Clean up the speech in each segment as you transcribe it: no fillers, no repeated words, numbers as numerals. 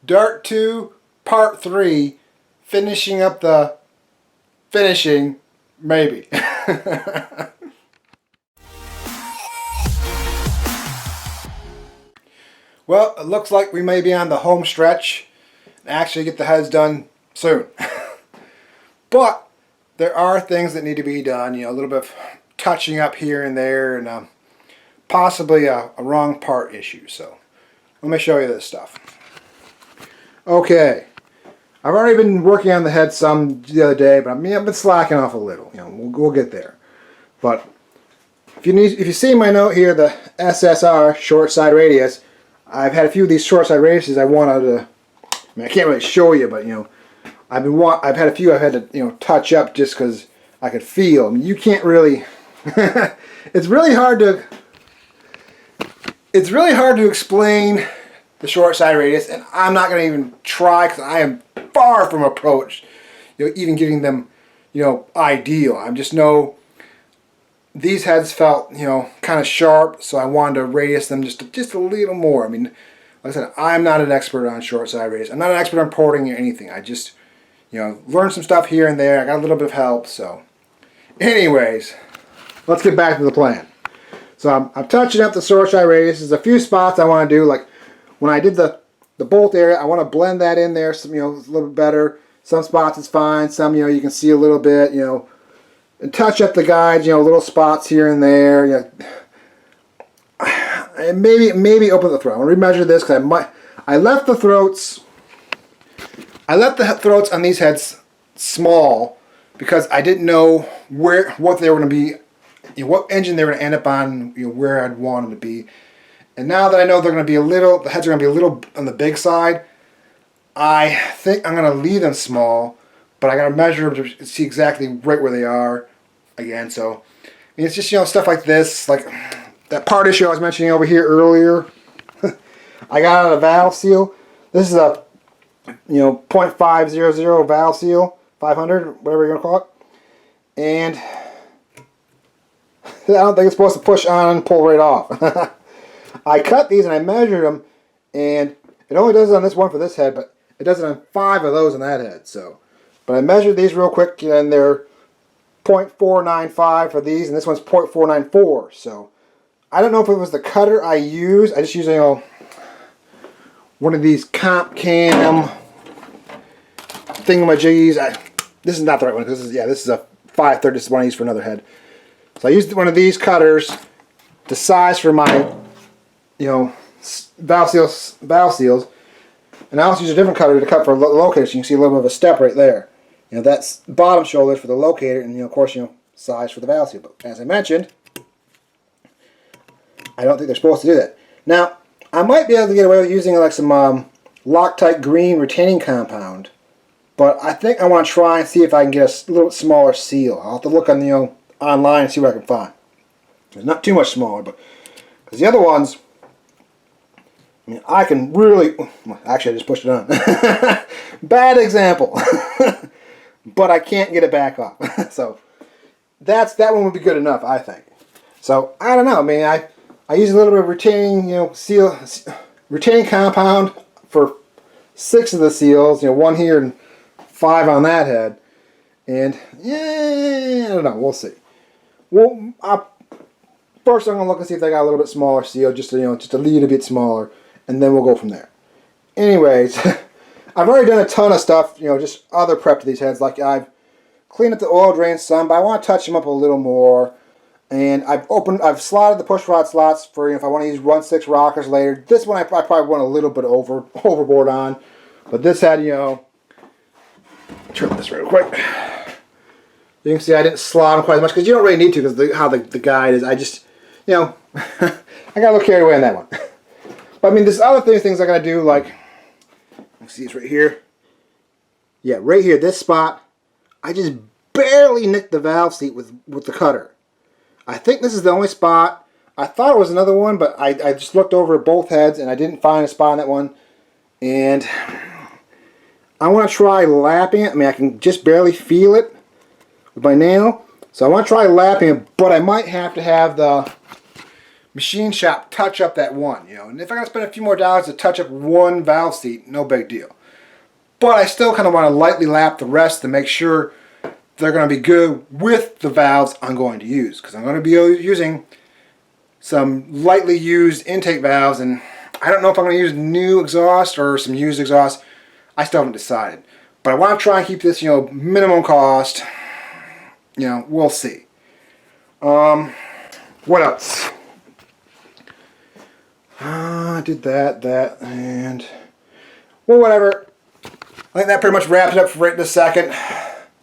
Dart II Part 3, finishing up the finishing, maybe. Well, it looks like we may be on the home stretch and actually get the heads done soon. But there are things that need to be done, you know, a little bit of touching up here and there, and possibly a wrong part issue. So let me show you this stuff. Okay, I've already been working on the head some the other day, but I've been slacking off a little. You know, we'll get there. But if you see my note here, the SSR short side radius, I've had a few of these short side radiuses I wanted to. I mean, I can't really show you, but you know, I've had a few I've had to touch up just because I could feel. I mean, you can't really. It's really hard to explain the short side radius, and I'm not going to even try because I am far from approached, even getting them, ideal. I just know these heads felt, kind of sharp, so I wanted to radius them just a little more. I mean, like I said, I'm not an expert on short side radius. I'm not an expert on porting or anything. I just, learned some stuff here and there. I got a little bit of help, so. Anyways, let's get back to the plan. So I'm touching up the short side radius. There's a few spots I want to do, like when I did the bolt area, I want to blend that in there, some, a little bit better. Some spots it's fine. Some, you can see a little bit, and touch up the guides, little spots here and there. And maybe open the throat. I'm gonna remeasure this because I left the throats on these heads small because I didn't know what they were going to be, what engine they were going to end up on, where I'd want them to be. And now that I know they're going to be the heads are going to be a little on the big side, I think I'm going to leave them small, but I got to measure them to see exactly right where they are again. So I mean, it's just stuff like this, like that part issue I was mentioning over here earlier. I got out a valve seal. This is a 0.500 valve seal, 500, whatever you're gonna call it, and I don't think it's supposed to push on and pull right off. I cut these and I measured them, and it only does it on this one for this head, but it does it on 5 of those on that head. So, but I measured these real quick, and they're 0.495 for these, and this one's 0.494. So I don't know if it was the cutter I used. I just used one of these comp cam thingamajiggies. This is not the right one because this is a 5/3. This is one I used for another head. So I used one of these cutters to size for my valve seals, and I also use a different cutter to cut for locators. So you can see a little bit of a step right there. That's bottom shoulders for the locator, and of course size for the valve seal. But as I mentioned, I don't think they're supposed to do that. Now I might be able to get away with using like some Loctite green retaining compound, but I think I want to try and see if I can get a little bit smaller seal. I'll have to look on online and see what I can find. It's not too much smaller, but because the other ones, I mean, I can really. Actually, I just pushed it on. Bad example. But I can't get it back off. So that one would be good enough, I think. So I don't know. I mean, I use a little bit of retaining retaining compound for 6 of the seals. 1 here and 5 on that head. And yeah, I don't know. We'll see. Well, first I'm gonna look and see if they got a little bit smaller seal, just a little bit smaller, and then we'll go from there. Anyways. I've already done a ton of stuff, just other prep to these heads. Like I've cleaned up the oil drain some, but I want to touch them up a little more. And I've slotted the push rod slots for if I want to use 1/6 rockers later. This one I probably went a little bit overboard on, but this had turn this real quick. You can see I didn't slot them quite as much because you don't really need to because how the guide is. I just I got a little carried away on that one. But I mean, there's other things I gotta do, like. See, it's right here. Yeah, right here, this spot. I just barely nicked the valve seat with the cutter. I think this is the only spot. I thought it was another one, but I just looked over at both heads and I didn't find a spot on that one. And I want to try lapping it. I mean, I can just barely feel it with my nail. So I want to try lapping it, but I might have to have the machine shop touch up that one, you know. And if I gotta spend a few more dollars to touch up one valve seat, no big deal. But I still kind of want to lightly lap the rest to make sure they're going to be good with the valves I'm going to use, because I'm going to be using some lightly used intake valves, and I don't know if I'm going to use new exhaust or some used exhaust. I still haven't decided, but I want to try and keep this, you know, minimum cost. You know, we'll see. What else? I did that, and well, whatever. I think that pretty much wraps it up for right this second. Like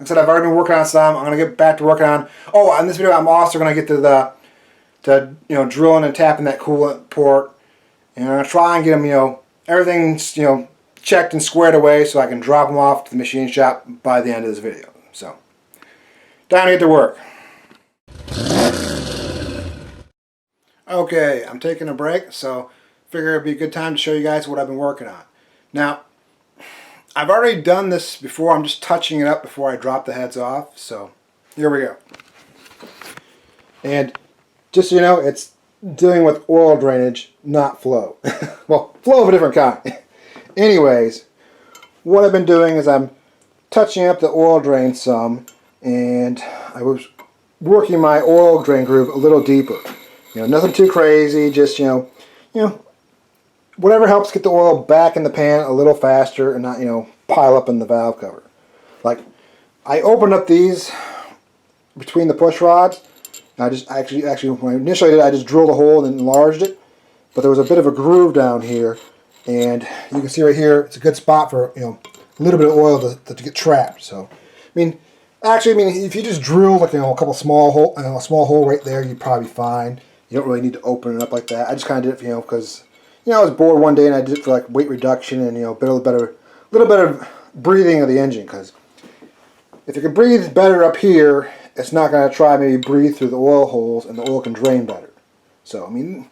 I said, I've already been working on some. I'm going to get back to working on. Oh, on this video, I'm also going to get to you know, drilling and tapping that coolant port, and I'm going to try and get them, you know, everything's, you know, checked and squared away so I can drop them off to the machine shop by the end of this video. So, time to get to work. Okay, I'm taking a break, so figure it'd be a good time to show you guys what I've been working on. Now, I've already done this before. I'm just touching it up before I drop the heads off. So here we go. And just so you know, it's dealing with oil drainage, not flow. Well, flow of a different kind. Anyways, what I've been doing is I'm touching up the oil drain some, and I was working my oil drain groove a little deeper. You know, nothing too crazy, just you know, whatever helps get the oil back in the pan a little faster and not, you know, pile up in the valve cover. Like, I opened up these between the push rods. I just actually when I initially did, I just drilled a hole and enlarged it. But there was a bit of a groove down here, and you can see right here, it's a good spot for, you know, a little bit of oil to get trapped. So, I mean, if you just drill like, you know, a couple small hole right there, you'd probably be fine. You don't really need to open it up like that. I just kind of did it, you know, because, you know, I was bored one day and I did it for like weight reduction and, you know, a little better breathing of the engine, because if you can breathe better up here, it's not going to try maybe breathe through the oil holes and the oil can drain better. So, I mean,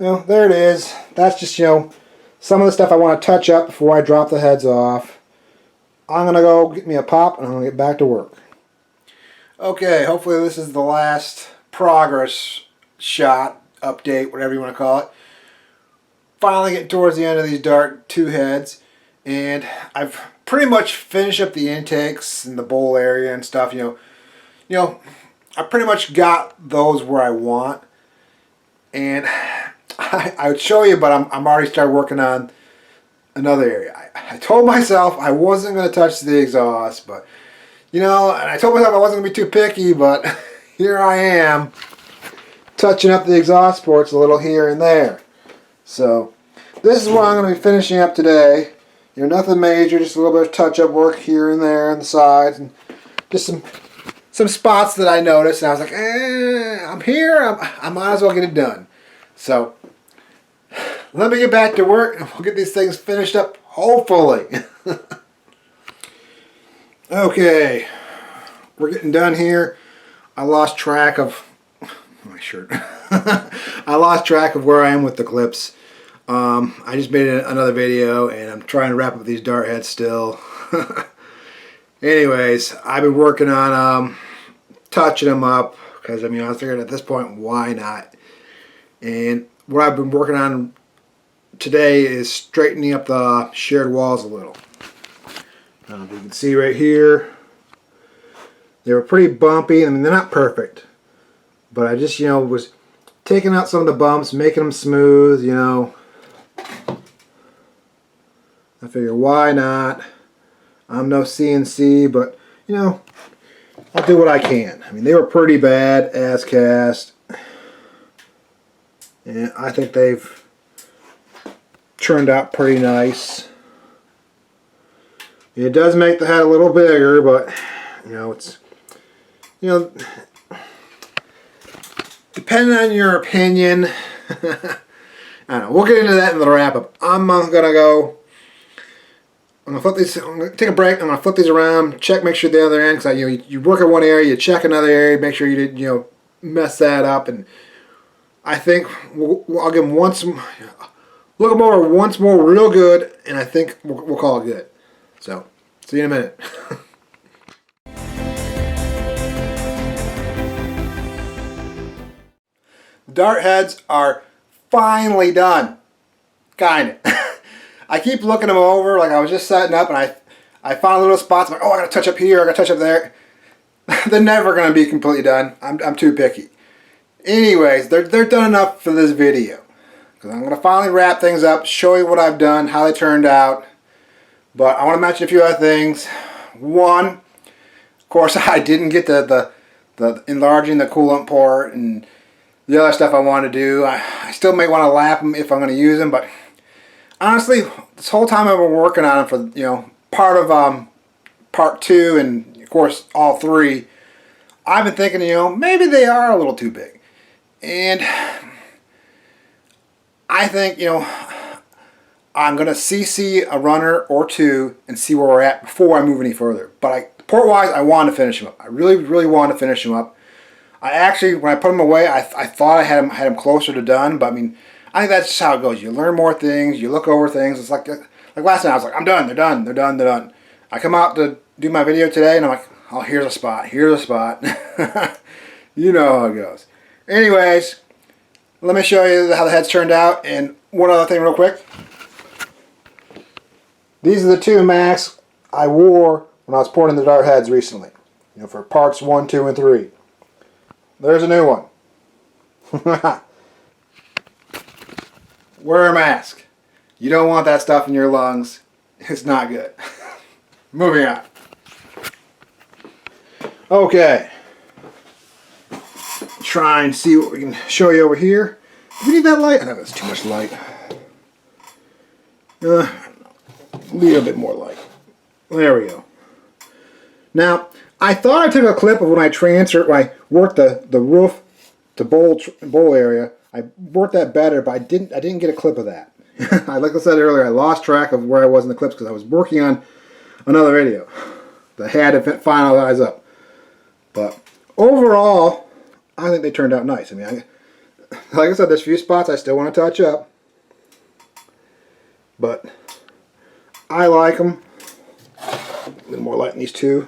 you know, there it is. That's just, you know, some of the stuff I want to touch up before I drop the heads off. I'm going to go get me a pop and I'm going to get back to work. Okay, hopefully this is the last progress shot, update, whatever you want to call it. Finally getting towards the end of these Dart II heads, and I've pretty much finished up the intakes and the bowl area and stuff. You know, I pretty much got those where I want, and I would show you, but I'm already started working on another area. I told myself I wasn't going to touch the exhaust, but you know, and I told myself I wasn't going to be too picky, but here I am, touching up the exhaust ports a little here and there. So this is what I'm going to be finishing up today. You know, nothing major, just a little bit of touch-up work here and there on the sides, and just some spots that I noticed, and I was like, I'm here, I might as well get it done. So let me get back to work, and we'll get these things finished up, hopefully. Okay, we're getting done here. I lost track of my shirt. I lost track of where I am with the clips. I just made another video and I'm trying to wrap up these dart heads still. Anyways, I've been working on touching them up because, I mean, I figured at this point, why not? And what I've been working on today is straightening up the shared walls a little. You can see right here, they were pretty bumpy. I mean, they're not perfect, but I just, you know, was taking out some of the bumps, making them smooth, you know. I figure, why not? I'm no CNC, but, you know, I'll do what I can. I mean, they were pretty bad as cast, and I think they've turned out pretty nice. It does make the head a little bigger, but, you know, it's, you know, depending on your opinion, I don't know. We'll get into that in the wrap up. I'm gonna flip these. I'm gonna take a break. I'm gonna flip these around, check, make sure the other end, because, you know, you work at one area, you check another area, make sure you didn't, you know, mess that up. And I think I'll give them look them over once more, real good, and I think we'll call it good. So, see you in a minute. Dart heads are finally done. Kinda. I keep looking them over, like I was just setting up and I found little spots. I'm like, oh, I gotta touch up here, I gotta touch up there. They're never gonna be completely done. I'm too picky. Anyways, they're done enough for this video. Because I'm gonna finally wrap things up, show you what I've done, how they turned out. But I want to mention a few other things. One, of course, I didn't get the enlarging the coolant port and the other stuff I wanted to do. I still may want to lap them if I'm going to use them, but honestly, this whole time I've been working on them for, you know, part of part 2 and of course all 3, I've been thinking, you know, maybe they are a little too big. And I think, you know, I'm going to CC a runner or 2 and see where we're at before I move any further. But port-wise, I want to finish them up. I really, really want to finish them up. I actually, when I put them away, I thought I had them closer to done. But I mean, I think that's just how it goes. You learn more things. You look over things. It's like last night, I was like, I'm done. They're done. They're done. They're done. I come out to do my video today, and I'm like, oh, here's a spot. Here's a spot. You know how it goes. Anyways, let me show you how the heads turned out. And one other thing real quick. These are the 2 masks I wore when I was porting the Dart heads recently. You know, for parts 1, 2, and 3. There's a new one. Wear a mask. You don't want that stuff in your lungs. It's not good. Moving on. Okay. Try and see what we can show you over here. Do we need that light? I know that's too much light. Need a bit more light. There we go. Now, I thought I took a clip of when I worked the roof to bowl area. I worked that better, but I didn't get a clip of that. Like I said earlier, I lost track of where I was in the clips because I was working on another video that had to finalize up. But overall, I think they turned out nice. I mean, like I said, there's a few spots I still want to touch up, but I like them. A little more light in these 2.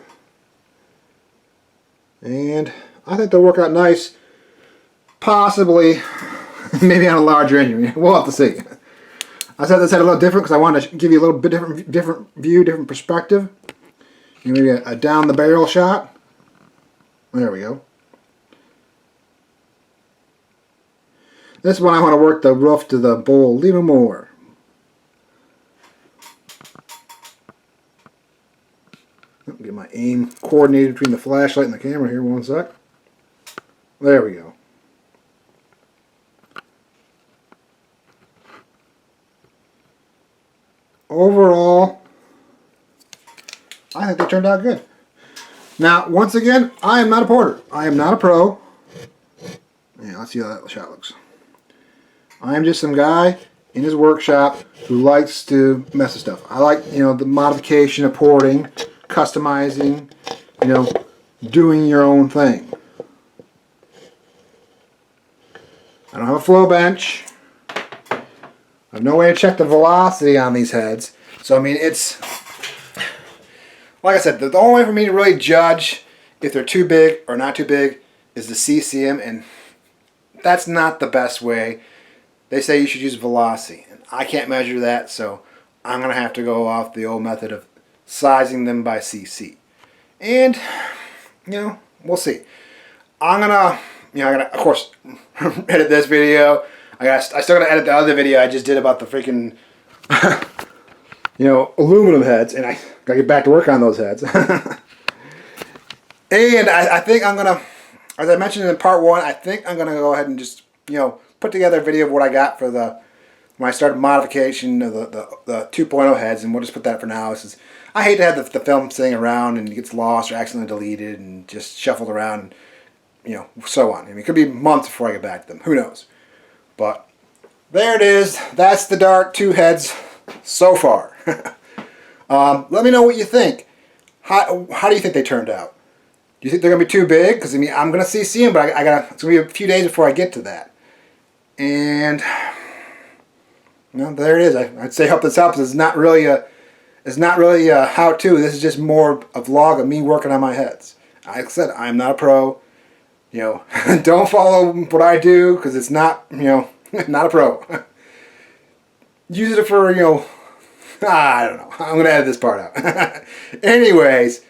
And I think they'll work out nice. Possibly, maybe on a larger engine. We'll have to see. I said this head a little different because I wanted to give you a little bit different view, different perspective. Maybe a down the barrel shot. There we go. This one I want to work the roof to the bowl a little more. Get my aim coordinated between the flashlight and the camera here. One sec. There we go. Overall, I think they turned out good. Now, once again, I am not a porter. I am not a pro. Yeah, let's see how that shot looks. I am just some guy in his workshop who likes to mess with stuff. I like, you know, the modification of porting, customizing, you know, doing your own thing. I don't have a flow bench. I have no way to check the velocity on these heads. So, I mean, it's, like I said, the only way for me to really judge if they're too big or not too big is to CC them, and that's not the best way. They say you should use velocity, and I can't measure that, so I'm going to have to go off the old method of sizing them by CC. And, you know, we'll see. I'm going to, you know, I got to, of course, edit this video. I still got to edit the other video I just did about the freaking, you know, aluminum heads, and I got to get back to work on those heads. And I think I'm going to, as I mentioned in part 1, I think I'm going to go ahead and just, you know, put together a video of what I got for when I started modification of the 2.0 heads, and we'll just put that for now. I hate to have the film sitting around and it gets lost or accidentally deleted and just shuffled around, and, you know, so on. I mean, it could be months before I get back to them. Who knows? But there it is. That's the Dart II heads so far. Let me know what you think. How do you think they turned out? Do you think they're going to be too big? Because, I mean, I'm going to CC them, but it's going to be a few days before I get to that. And, you know, there it is. I'd say hope this helps. It's not really a how-to. This is just more a vlog of me working on my heads. Like I said, I'm not a pro. You know, don't follow what I do because it's not, you know, not a pro. Use it for, you know, I don't know. I'm going to edit this part out. Anyways,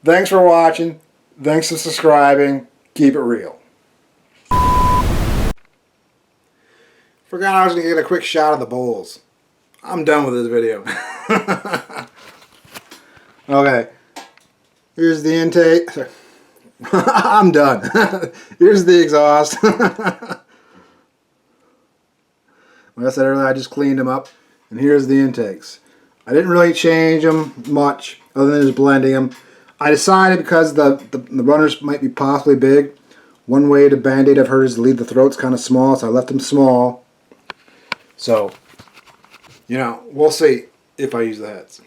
thanks for watching. Thanks for subscribing. Keep it real. Forgot I was going to get a quick shot of the bowls. I'm done with this video. Okay. Here's the intake. I'm done. Here's the exhaust. Like I said earlier, I just cleaned them up. And here's the intakes. I didn't really change them much other than just blending them. I decided because the runners might be possibly big, one way to band-aid I've heard is to leave the throats kind of small, so I left them small. So, you know, we'll see if I use the heads.